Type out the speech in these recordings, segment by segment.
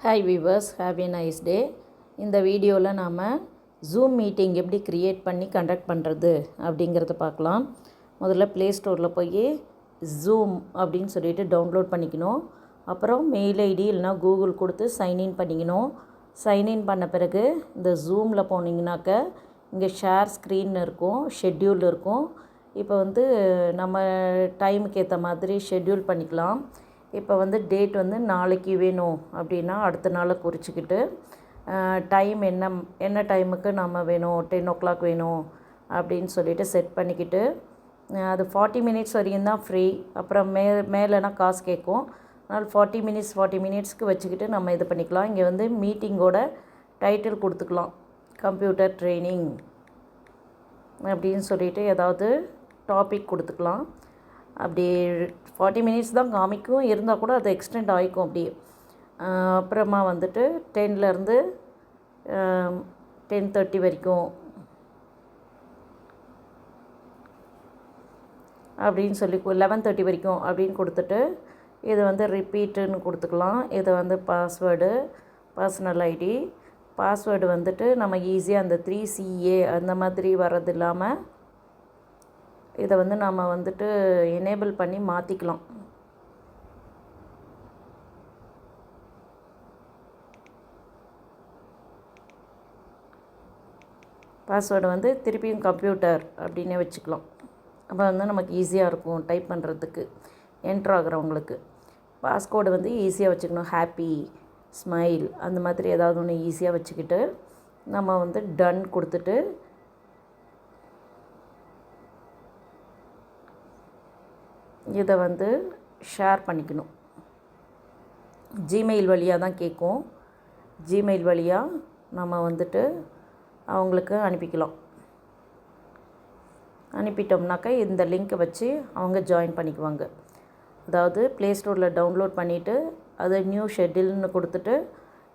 Hi viewers, have a nice day. இந்த வீடியோவில் நாம் ஜூம் மீட்டிங் எப்படி க்ரியேட் பண்ணி கண்டக்ட் பண்ணுறது அப்படிங்கிறத பார்க்கலாம். முதல்ல ப்ளே ஸ்டோரில் போய் ஜூம் அப்படின்னு சொல்லிட்டு டவுன்லோட் பண்ணிக்கணும். அப்புறம் மெயில் ஐடி இல்லைனா கூகுள் கொடுத்து சைன்இன் பண்ணிக்கணும். சைன்இன் பண்ண பிறகு இந்த ஜூமில் போனீங்கன்னாக்க இங்கே ஷேர் ஸ்க்ரீன் இருக்கும், ஷெட்யூல் இருக்கும். இப்போ நம்ம டைமுக்கு ஏற்ற மாதிரி ஷெட்யூல் பண்ணிக்கலாம். இப்போ டேட் நாளைக்கு வேணும் அப்படின்னா அடுத்த நாளை குறிச்சிக்கிட்டு டைம் என்ன டைமுக்கு நம்ம வேணும், 10 o'clock வேணும் அப்படின்னு சொல்லிட்டு செட் பண்ணிக்கிட்டு அது 40 minutes வரைக்கும் தான் ஃப்ரீ. அப்புறம் மேலேனா காசு கேட்கும். அதனால் 40 மினிட்ஸ்க்கு வச்சுக்கிட்டு நம்ம இது பண்ணிக்கலாம். இங்கே மீட்டிங்கோட டைட்டில் கொடுத்துக்கலாம், கம்ப்யூட்டர் ட்ரைனிங் அப்படின்னு சொல்லிட்டு ஏதாவது டாபிக் கொடுத்துக்கலாம். அப்படி 40 minutes தான் காமிக்கும், இருந்தால் கூட அது எக்ஸ்டெண்ட் ஆகிக்கும் அப்படியே. அப்புறமா 10லேருந்து 10:30 வரைக்கும் அப்படின்னு சொல்லி 11:30 வரைக்கும் அப்படின்னு கொடுத்துட்டு இது ரிப்பீட்டுன்னு கொடுத்துக்கலாம். இது பாஸ்வேர்டு, பர்சனல் ஐடி. பாஸ்வேர்டு நம்ம ஈஸியாக அந்த 3CA அந்த மாதிரி வர்றது இல்லாமல் இதை நம்ம எனேபிள் பண்ணி மாற்றிக்கலாம். பாஸ்வேர்டு திருப்பியும் கம்ப்யூட்டர் அப்படின்னே வச்சுக்கலாம். அப்போ நமக்கு ஈஸியாக இருக்கும் டைப் பண்ணுறதுக்கு, என்ட்ரு ஆகிறவங்களுக்கு. பாஸ்கோடு ஈஸியாக வச்சுக்கணும். ஹாப்பி, ஸ்மைல் அந்த மாதிரி ஏதாவது ஒன்று ஈஸியாக வச்சுக்கிட்டு நம்ம டன் கொடுத்துட்டு இதை ஷேர் பண்ணிக்கணும். ஜிமெயில் வழியாக தான் கேட்கும். ஜிமெயில் வழியாக நம்ம அவங்களுக்கு அனுப்பிக்கலாம். அனுப்பிட்டோம்னாக்கா இந்த லிங்க்கை வச்சு அவங்க ஜாயின் பண்ணிக்குவாங்க. அதாவது ப்ளே ஸ்டோரில் டவுன்லோட் பண்ணிவிட்டு அதை நியூ ஷெட்யூல்னு கொடுத்துட்டு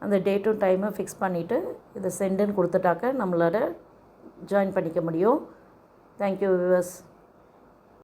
அந்த டேட்டும் டைமை ஃபிக்ஸ் பண்ணிவிட்டு இதை சென்டுன்னு கொடுத்துட்டாக்க நம்மளால் ஜாயின் பண்ணிக்க முடியும். Thank you viewers.